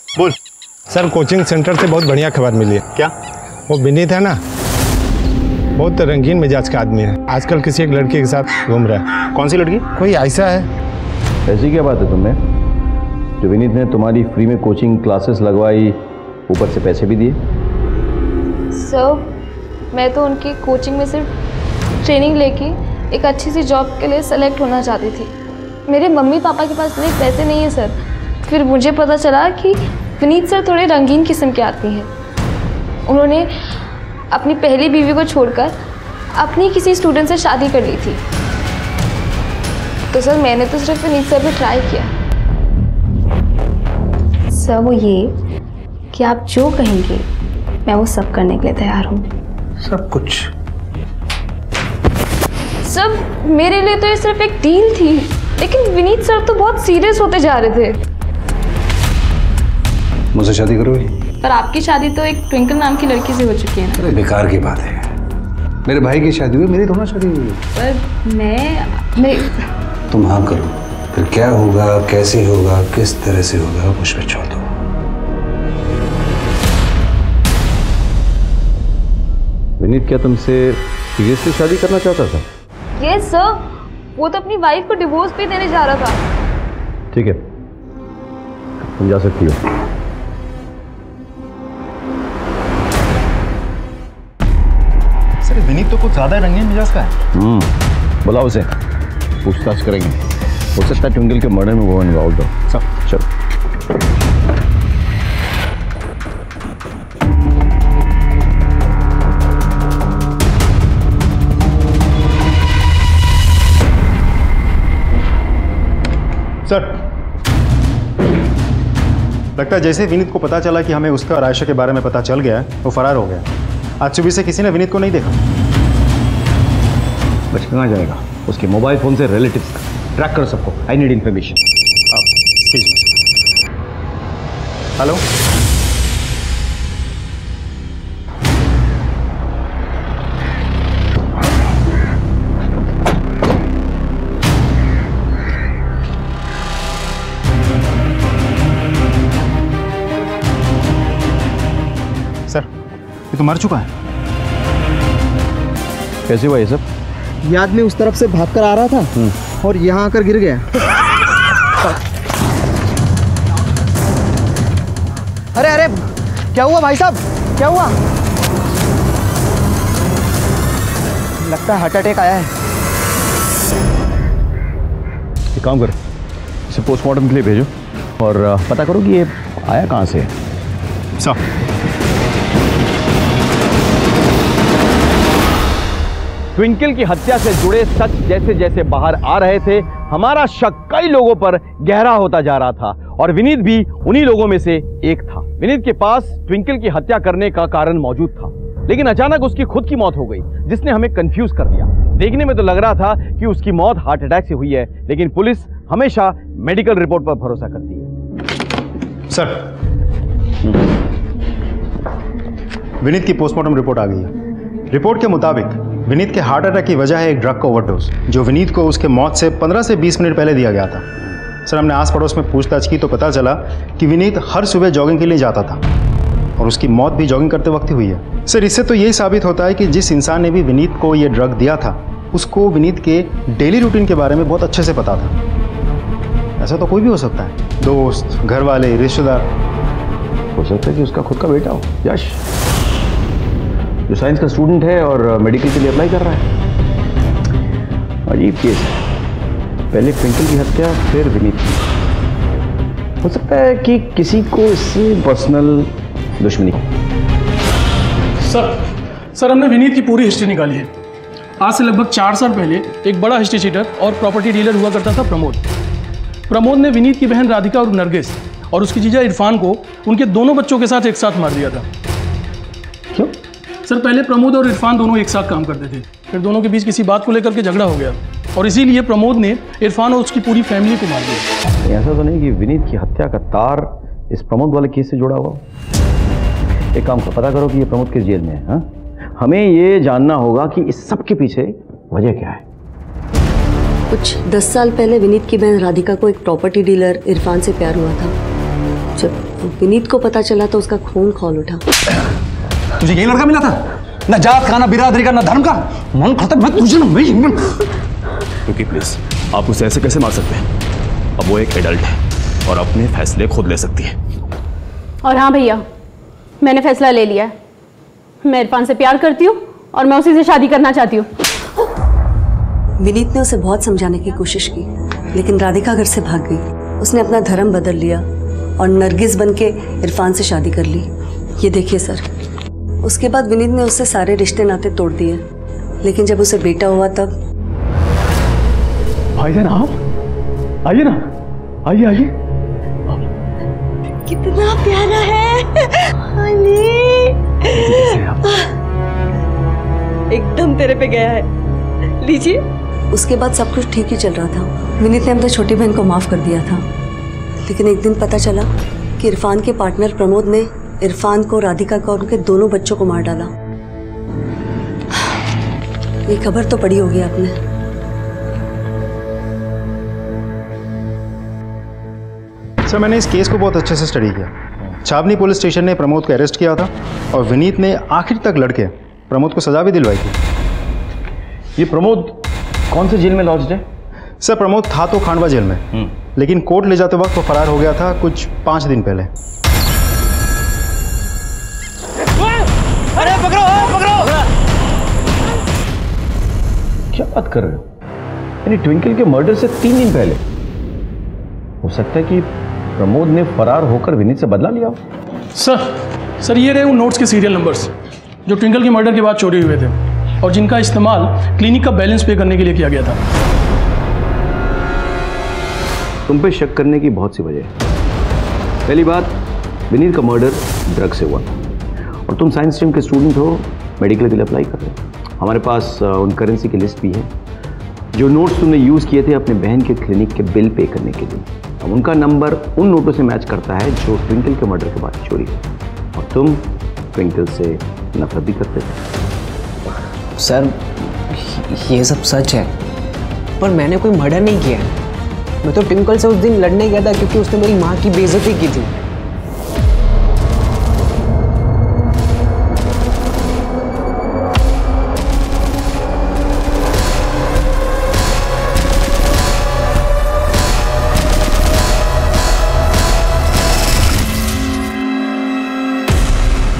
बोल सर, कोचिंग सेंटर से बहुत बढ़िया खबर मिली है। क्या? वो विनीत है ना, बहुत रंगीन मिजाज का आदमी है, आजकल किसी एक लड़की के साथ घूम रहा है। कौन सी लड़की? कोई ऐसा है। ऐसी क्या बात है तुम्हें? जो विनीत ने तुम्हारी फ्री में कोचिंग क्लासेस लगवाई, ऊपर से पैसे भी दिए? सर मैं तो उनकी कोचिंग में सिर्फ ट्रेनिंग लेके एक अच्छी सी जॉब के लिए सेलेक्ट होना चाहती थी। मेरे मम्मी पापा के पास इतने पैसे नहीं है सर। फिर मुझे पता चला कि विनीत सर थोड़े रंगीन किस्म के आदमी हैं। उन्होंने अपनी पहली बीवी को छोड़कर अपनी किसी स्टूडेंट से शादी कर ली थी। तो सर मैंने तो सिर्फ विनीत सर पे ट्राई किया। सर वो ये कि आप जो कहेंगे मैं वो सब करने के लिए तैयार हूँ। सब कुछ? सर मेरे लिए तो ये सिर्फ एक डील थी, लेकिन विनीत सर तो बहुत सीरियस होते जा रहे थे। मुझसे शादी करोगी? पर आपकी शादी तो एक ट्विंकल नाम की लड़की से हो चुकी है ना। अरे बेकार की बात है, मेरे भाई की शादी हुई, मेरी थोड़ा शादी हुई। पर मैं तुम हाँ करो, फिर क्या होगा, कैसे होगा, किस तरह से होगा, मुझ पे छोड़ दो। विनीत क्या तुमसे सीरियसली शादी करना चाहता था? यस सर, वो तो अपनी वाइफ को डिवोर्स भी देने जा रहा था। ठीक है, तुम जा सकती हो। सर विनीत तो कुछ ज्यादा रंगीन मिजाज का है। बुलाओ उसे, पूछताछ करेंगे। हो सकता है ट्विंकल के मर्डर में वो इन्वॉल्व हो। सब चलो। सर लगता है जैसे विनीत को पता चला कि हमें उसका और आयशा के बारे में पता चल गया है, वो फरार हो गया। आज सुबह से किसी ने विनीत को नहीं देखा। बच कहाँ जाएगा? उसके मोबाइल फोन से रिलेटिव्स ट्रैक करो सबको। I need information. Hello, sir ये तो मर चुका है। कैसे हुआ ये सब? ये आदमी उस तरफ से भागकर आ रहा था और यहाँ आकर गिर गया। अरे अरे क्या हुआ भाई साहब, क्या हुआ? लगता है हार्ट अटैक आया है। एक काम कर, इसे पोस्टमार्टम के लिए भेजो और पता करो कि ये आया कहाँ से है। ट्विंकल की हत्या से जुड़े सच जैसे जैसे बाहर आ रहे थे, हमारा शक कई लोगों पर गहरा होता जा रहा था और विनीत भी उन्हीं लोगों में से एक था। विनीत के पास ट्विंकल की हत्या करने का कारण मौजूद था, लेकिन अचानक उसकी खुद की मौत हो गई, जिसने हमें कंफ्यूज कर दिया। देखने में तो लग रहा था कि उसकी मौत हार्ट अटैक से हुई है, लेकिन पुलिस हमेशा मेडिकल रिपोर्ट पर भरोसा करती है। सर, विनीत की पोस्टमार्टम रिपोर्ट आ गई है। रिपोर्ट के मुताबिक विनीत के हार्ट अटैक की वजह है एक ड्रग का ओवरडोज, जो विनीत को उसके मौत से 15 से 20 मिनट पहले दिया गया था। सर, हमने आस पड़ोस में पूछताछ की तो पता चला कि विनीत हर सुबह जॉगिंग के लिए जाता था और उसकी मौत भी जॉगिंग करते वक्त ही हुई है। सर, इससे तो यही साबित होता है कि जिस इंसान ने भी विनीत को ये ड्रग दिया था, उसको विनीत के डेली रूटीन के बारे में बहुत अच्छे से पता था। ऐसा तो कोई भी हो सकता है, दोस्त, घर वाले, रिश्तेदार। हो सकता है कि उसका खुद का बेटा हो, यश, जो साइंस का स्टूडेंट है और मेडिकल के लिए अप्लाई कर रहा है। अजीब केस है, पहले ट्विंकल की हत्या फिर विनीत की। हो सकता है कि किसी को इससे पर्सनल दुश्मनी। सर हमने विनीत की पूरी हिस्ट्री निकाली है। आज से लगभग 4 साल पहले एक बड़ा हिस्ट्री चीटर और प्रॉपर्टी डीलर हुआ करता था प्रमोद ने विनीत की बहन राधिका और नरगिस और उसकी जीजा इरफान को उनके दोनों बच्चों के साथ एक साथ मार दिया था। क्यों? सर, पहले प्रमोद और इरफान दोनों एक साथ काम करते थे, फिर दोनों के बीच किसी बात को लेकर के झगड़ा हो गया और इसीलिए प्रमोद ने इरफान और उसकी पूरी फैमिली को मार दिया। ऐसा तो नहीं कि विनीत की हत्या का तार इस प्रमोद वाले केस से जुड़ा हुआ? एक काम करो, पता करो कि ये प्रमोद किस जेल में है। हाँ, हमें ये जानना होगा कि इस सब के पीछे वजह क्या है। कुछ 10 साल पहले विनीत की बहन राधिका को एक प्रॉपर्टी डीलर इरफान से प्यार हुआ था। जब विनीत को पता चला तो उसका खून खौल उठा। तुझे यही लड़का मिला था? ना जात का, ना बिरादरी का, ना धर्म का, मन खत्म। मैं तुझे क्योंकि प्लीज, आप उसे ऐसे कैसे मार सकते हैं? अब वो एक एडल्ट है और अपने फैसले खुद ले सकती है। और हाँ भैया, मैंने फैसला ले लिया है। मैं इरफान से प्यार करती हूँ और मैं उसी से शादी करना चाहती हूँ। विनीत ने उसे बहुत समझाने की कोशिश की, लेकिन राधिका घर से भाग गई। उसने अपना धर्म बदल लिया और नरगिस बन के इरफान से शादी कर ली। ये देखिए सर, उसके बाद विनीत ने उससे सारे रिश्ते नाते तोड़ दिए, लेकिन जब उसे बेटा हुआ तब। भाईजान आप आइए ना, आइए आइए। कितना प्यारा है अली। एकदम तेरे पे गया है, लीजिए। उसके बाद सब कुछ ठीक ही चल रहा था। विनीत ने अपनी छोटी बहन को माफ कर दिया था, लेकिन एक दिन पता चला कि इरफान के पार्टनर प्रमोद ने इरफान को, राधिका को और उनके दोनों बच्चों को मार डाला। ये खबर तो पढ़ी होगी आपने। सर, मैंने इस केस को बहुत अच्छे से स्टडी किया। छावनी पुलिस स्टेशन ने प्रमोद को अरेस्ट किया था और विनीत ने आखिर तक लड़के प्रमोद को सजा भी दिलवाई थी। ये प्रमोद कौन से जेल में लॉज्ड है? सर, प्रमोद था तो खांडवा जेल में, लेकिन कोर्ट ले जाते वक्त वो फरार हो गया था कुछ 5 दिन पहले। अरे पकड़ो पकड़ो! क्या बात कर रहे हो? यानी ट्विंकल के मर्डर से 3 दिन पहले? हो सकता है कि प्रमोद ने फरार होकर विनीत से बदला लिया हो। सर ये रहे उन नोट्स के सीरियल नंबर्स जो ट्विंकल के मर्डर के बाद चोरी हुए थे और जिनका इस्तेमाल क्लिनिक का बैलेंस पे करने के लिए किया गया था। तुम पे शक करने की बहुत सी वजह है। पहली बात, विनीत का मर्डर ड्रग से हुआ और तुम साइंस स्ट्रीम के स्टूडेंट हो, मेडिकल के लिए अप्लाई कर रहे हो। हमारे पास उन करेंसी की लिस्ट भी है जो नोट्स तुमने यूज़ किए थे अपने बहन के क्लिनिक के बिल पे करने के लिए। अब उनका नंबर उन नोटों से मैच करता है जो ट्विंकल के मर्डर के बाद चोरी हुई, और तुम ट्विंकल से नफरत भी करते थे। सर ये सब सच है, पर मैंने कोई मर्डर नहीं किया है। मैं तो ट्विंकल से उस दिन लड़ने गया था क्योंकि उसने मेरी माँ की बेइज्जती की थी।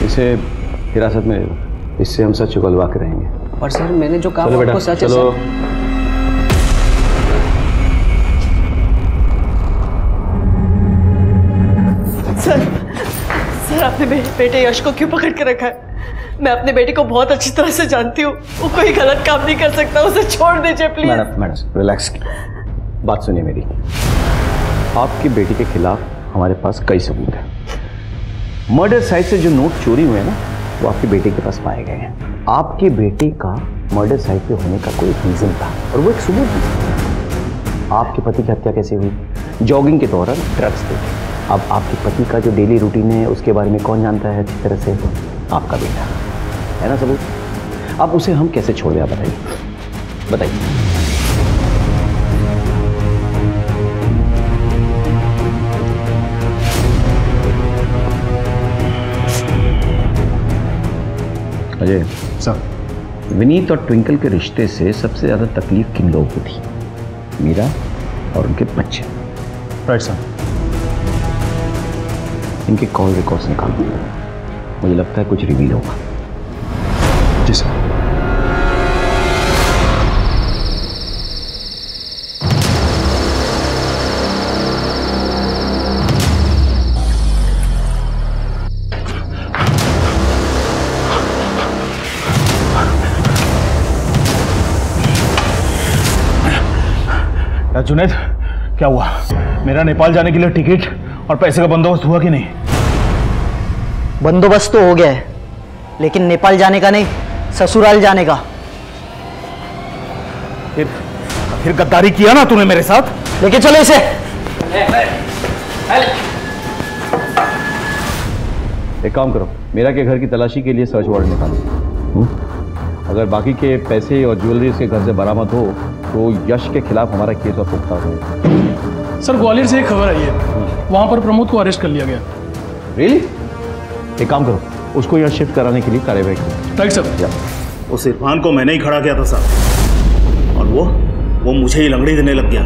इसे हिरासत में ले लो, इससे हम सच उगलवा के रहेंगे। पर सर मैंने जो कहा चलो बेटा, आपको सच है। चलो। सर आपने मेरे बेटे यश को क्यों पकड़ के रखा है? मैं अपने बेटे को बहुत अच्छी तरह से जानती हूँ, वो कोई गलत काम नहीं कर सकता, उसे छोड़ दीजिए प्लीज। मैडम रिलैक्स, बात सुनिए मेरी। आपकी बेटी के खिलाफ हमारे पास कई सबूत हैं। मर्डर साइट से जो नोट चोरी हुए ना, वो आपके बेटे के पास पाए गए हैं। आपके बेटे का मर्डर साइट पे होने का कोई रीजन था और वो एक सबूत भी। आपके पति की हत्या कैसे हुई? जॉगिंग के दौरान ड्रग्स देखे। अब आपके पति का जो डेली रूटीन है उसके बारे में कौन जानता है अच्छी तरह से? आपका बेटा है ना सबूत। अब उसे हम कैसे छोड़ दें, आप बताइए बताइए। अजय सर, विनीत और ट्विंकल के रिश्ते से सबसे ज्यादा तकलीफ किन लोगों को थी? मीरा और उनके बच्चे। Right sir. इनके कॉल रिकॉर्ड्स निकालो, मुझे लगता है कुछ रिवील होगा। जी सर। जुनैद, क्या हुआ? मेरा नेपाल जाने के लिए टिकट और पैसे का बंदोबस्त हुआ कि नहीं? बंदोबस्त तो हो गया है, लेकिन नेपाल जाने का नहीं, ससुराल जाने का। फिर गद्दारी किया ना तूने मेरे साथ? लेके चलो इसे। एक काम करो, मेरा के घर की तलाशी के लिए सर्च वारंट निकालो। अगर बाकी के पैसे और ज्वेलरी उसके घर से बरामद हो तो यश के खिलाफ हमारा केस और पुख्ता हो। सर ग्वालियर से एक खबर आई है, वहां पर प्रमोद को अरेस्ट कर लिया गया। रियली? एक काम करो, उसको यहाँ शिफ्ट कराने के लिए कार्यवाही करो। Right sir. उस इरफान को मैंने ही खड़ा किया था साहब, और वो मुझे ही लंगड़ी देने लग गया।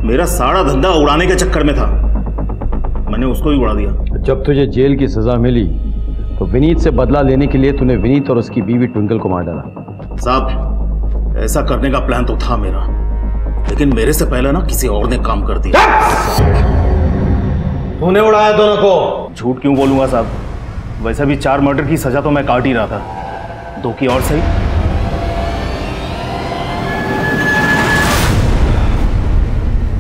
मेरा सारा धंधा उड़ाने के चक्कर में था, मैंने उसको ही उड़ा दिया। जब तुझे जेल की सजा मिली तो विनीत से बदला लेने के लिए तूने विनीत और उसकी बीवी ट्विंकल को मार डाला। साहब, ऐसा करने का प्लान तो था मेरा, लेकिन मेरे से पहले ना किसी और ने काम कर दिया। तूने उड़ाया दोनों को? झूठ क्यों बोलूंगा साहब, वैसे भी 4 मर्डर की सजा तो मैं काट ही रहा था, 2 की और सही।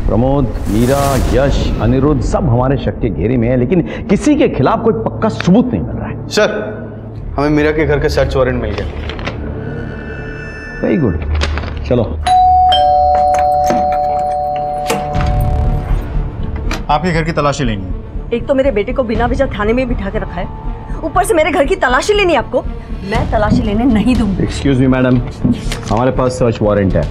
प्रमोद, मीरा, यश, अनिरुद्ध सब हमारे शक के घेरे में है, लेकिन किसी के खिलाफ कोई पक्का सबूत नहीं मिल रहा है। सर, हमें मीरा के घर का सर्च वारंट मिल गया। वेरी गुड, चलो। आपके घर की तलाशी लेनी है। एक तो मेरे बेटे को बिना वजह थाने में बिठा के रखा है, ऊपर से मेरे घर की तलाशी लेनी है आपको। मैं तलाशी लेने नहीं दूंगी। एक्सक्यूज मी मैडम, हमारे पास सर्च वारंट है,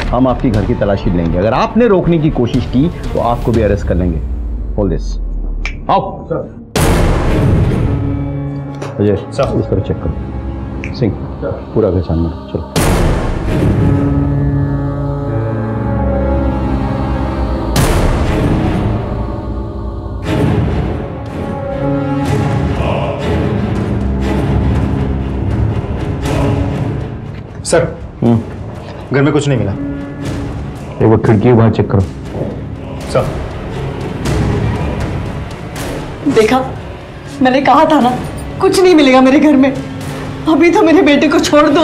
हम आपकी घर की तलाशी लेंगे। अगर आपने रोकने की कोशिश की तो आपको भी अरेस्ट कर लेंगे। Hold this. आओ अजय, इस पर चेक करो। सिंह, पूरा घर सामने चलो। सर, घर में कुछ नहीं मिला। एक बार खिड़की बाहर चेक करो। सर, देखा, मैंने कहा था ना, कुछ नहीं मिलेगा मेरे घर में। अभी तो मेरे बेटे को छोड़ दो।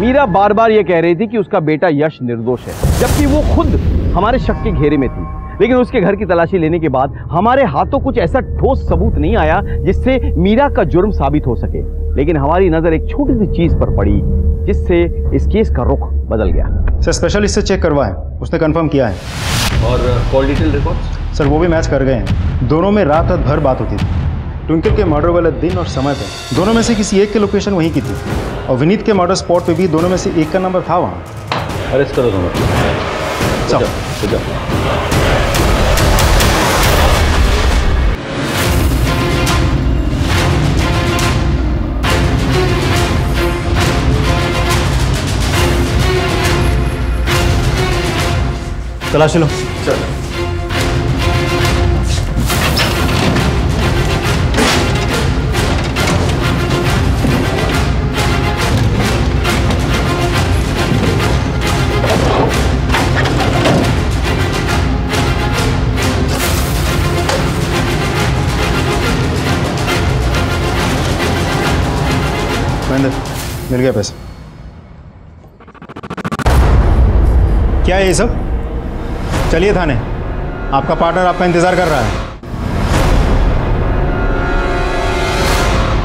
मीरा बार बार ये कह रही थी कि उसका बेटा यश निर्दोष है, जबकि वो खुद हमारे शक के घेरे में थी। लेकिन उसके घर की तलाशी लेने के बाद हमारे हाथों कुछ ऐसा ठोस सबूत नहीं आया जिससे मीरा का जुर्म साबित हो सके। लेकिन हमारी नजर एक छोटी सी चीज पर पड़ी जिससे इस केस का रुख बदल गया। सर स्पेशलिस्ट से चेक करवाएं, उसने कंफर्म किया है। और कॉल डिटेल रिकॉर्ड्स? सर वो भी मैच कर गए हैं। दोनों में रात भर बात होती थी। ट्विंकल के मर्डर वाले दिन और समय पे दोनों में से किसी एक की लोकेशन वहीं की थी, और विनीत के मर्डर स्पॉट पे भी दोनों में से एक का नंबर था वहाँ। अरेस्ट करो दोनों। चलो तलाशी लो। चलो। मिल गया पैसा। क्या है ये सब? चलिए थाने, आपका पार्टनर आपका इंतजार कर रहा है।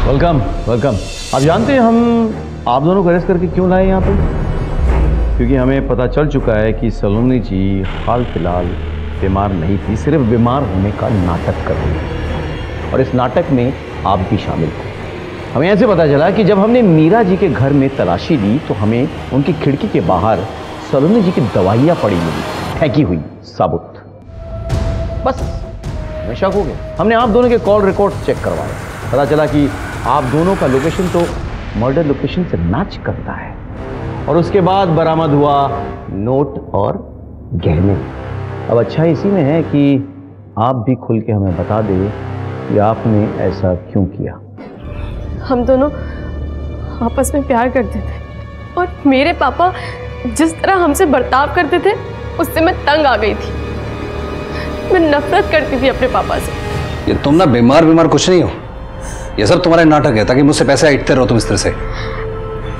Welcome welcome. आप जानते हैं हम आप दोनों को अरेस्ट करके क्यों लाए यहाँ पर? क्योंकि हमें पता चल चुका है कि सलोनी जी हाल फिलहाल बीमार नहीं थी, सिर्फ बीमार होने का नाटक कर रही है, और इस नाटक में आप भी शामिल थे। हमें ऐसे पता चला कि जब हमने मीरा जी के घर में तलाशी ली तो हमें उनकी खिड़की के बाहर सलोनी जी की दवाइयाँ पड़ी मिली, फेंकी हुई साबुत। बस हमें शक हो गया। हमने आप दोनों के कॉल रिकॉर्ड चेक करवाए, पता चला कि आप दोनों का लोकेशन तो मर्डर लोकेशन से मैच करता है। और उसके बाद बरामद हुआ नोट और गहने। अब अच्छा इसी में है कि आप भी खुल के हमें बता दें कि आपने ऐसा क्यों किया। हम दोनों आपस में प्यार करते थे, और मेरे पापा जिस तरह हमसे बर्ताव करते थे उससे मैं तंग आ गई थी। मैं नफरत करती थी अपने पापा से। ये तुम ना बीमार कुछ नहीं हो, ये सब तुम्हारा नाटक है ताकि मुझसे पैसे ऐंठते रहो तुम इस तरह से।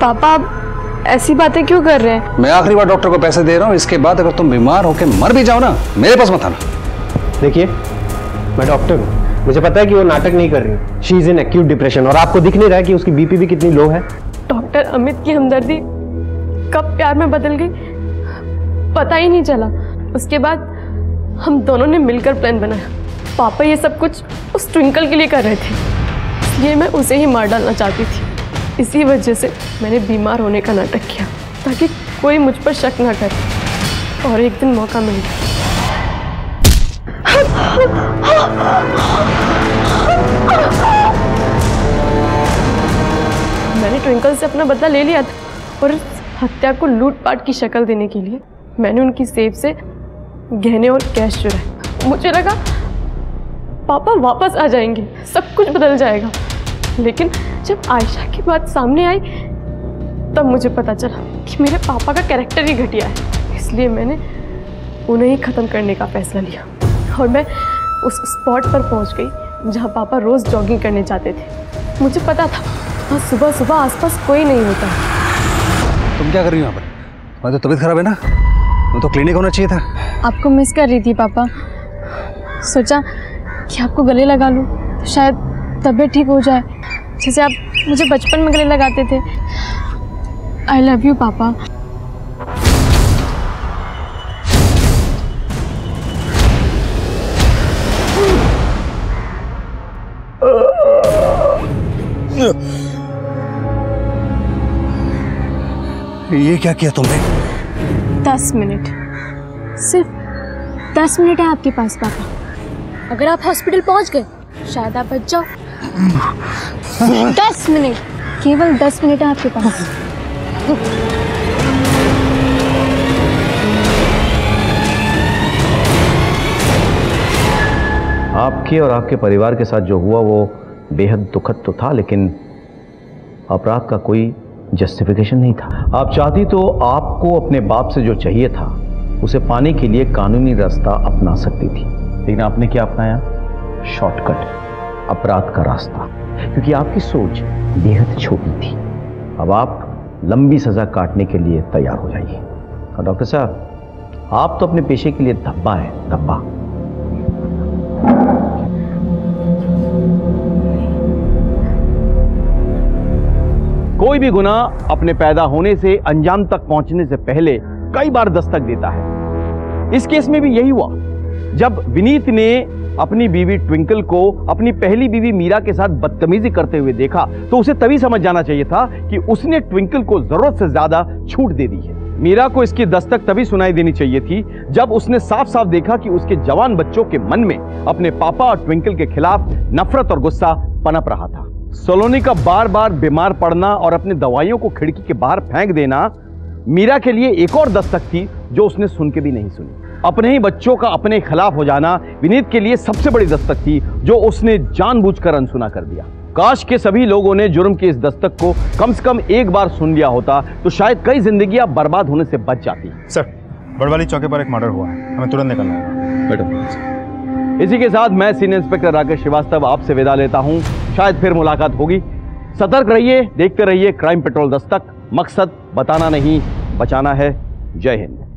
पापा आप ऐसी बातें क्यों कर रहे हैं? मैं आखिरी बार डॉक्टर को पैसे दे रहा हूँ, इसके बाद अगर तुम बीमार होकर मर भी जाओ ना, मेरे पास मत आना। देखिए मैं डॉक्टर हूँ, मुझे पता है कि वो नाटक नहीं कर रही। She is in acute depression, और आपको दिख नहीं रहा है कि उसकी बीपी भी कितनी लो है। डॉक्टर अमित की हमदर्दी कब प्यार में बदल गई पता ही नहीं चला। उसके बाद हम दोनों ने मिलकर प्लान बनाया। पापा ये सब कुछ उस ट्विंकल के लिए कर रहे थे, इसलिए मैं उसे ही मार डालना चाहती थी। इसी वजह से मैंने बीमार होने का नाटक किया ताकि कोई मुझ पर शक ना करे। और एक दिन मौका मिल गया। मैंने ट्विंकल से अपना बदला ले लिया था, और इस हत्या को लूटपाट की शक्ल देने के लिए मैंने उनकी सेफ से गहने और कैश चुराए। मुझे लगा पापा वापस आ जाएंगे, सब कुछ बदल जाएगा। लेकिन जब आयशा की बात सामने आई तब मुझे पता चला कि मेरे पापा का कैरेक्टर ही घटिया है। इसलिए मैंने उन्हें ही ख़त्म करने का फैसला लिया, और मैं उस स्पॉट पर पहुंच गई जहां पापा रोज़ जॉगिंग करने जाते थे। मुझे पता था वहाँ सुबह सुबह आसपास कोई नहीं होता। तुम क्या कर रही हो यहाँ पर? तुम्हारी तो तबीयत खराब है ना, वो तो क्लिनिक होना चाहिए था। आपको मिस कर रही थी पापा, सोचा कि आपको गले लगा लूँ तो शायद तबीयत ठीक हो जाए, जैसे आप मुझे बचपन में गले लगाते थे। आई लव यू पापा। ये क्या किया तुमने? 10 मिनट, सिर्फ 10 मिनट है आपके पास पापा। अगर आप हॉस्पिटल पहुंच गए शायद आप बच जाओ। 10 मिनट, केवल 10 मिनट है आपके पास। आपके और आपके परिवार के साथ जो हुआ वो बेहद दुखद तो था, लेकिन अपराध का कोई जस्टिफिकेशन नहीं था। आप चाहती तो आपको अपने बाप से जो चाहिए था उसे पाने के लिए कानूनी रास्ता अपना सकती थी, लेकिन आपने क्या अपनाया? शॉर्टकट, अपराध का रास्ता, क्योंकि आपकी सोच बेहद छोटी थी। अब आप लंबी सजा काटने के लिए तैयार हो जाइए। और डॉक्टर साहब, आप तो अपने पेशे के लिए धब्बा है, धब्बा। कोई भी गुनाह अपने पैदा होने से अंजाम तक पहुंचने से पहले कई बार दस्तक देता है। इस केस में भी यही हुआ। जब विनीत ने अपनी बीवी ट्विंकल को अपनी पहली बीवी मीरा के साथ बदतमीजी करते हुए देखा तो उसे तभी समझ जाना चाहिए था कि उसने ट्विंकल को जरूरत से ज्यादा छूट दे दी है। मीरा को इसकी दस्तक तभी सुनाई देनी चाहिए थी जब उसने साफ साफ देखा कि उसके जवान बच्चों के मन में अपने पापा और ट्विंकल के खिलाफ नफरत और गुस्सा पनप रहा था। सलोनी का बार बार बीमार पड़ना और अपनी दवाइयों को खिड़की के बाहर फेंक देना मीरा के लिए एक और दस्तक थी जो उसने सुन के भी नहीं सुनी। अपने ही बच्चों का अपने खिलाफ हो जाना विनीत के लिए सबसे बड़ी दस्तक थी जो उसने जानबूझकर अनसुना कर दिया। काश के सभी लोगों ने जुर्म की इस दस्तक को कम से कम एक बार सुन लिया होता तो शायद कई जिंदगियां बर्बाद होने से बच जाती। सर, बड़वाली चौकी पर एक मर्डर हुआ है, हमें तुरंत निकलना है। बेटा, इसी के साथ मैं सीनियर इंस्पेक्टर राकेश श्रीवास्तव आपसे विदा लेता हूं। शायद फिर मुलाकात होगी। सतर्क रहिए, देखते रहिए क्राइम पेट्रोल दस्तक। मकसद बताना नहीं, बचाना है। जय हिंद।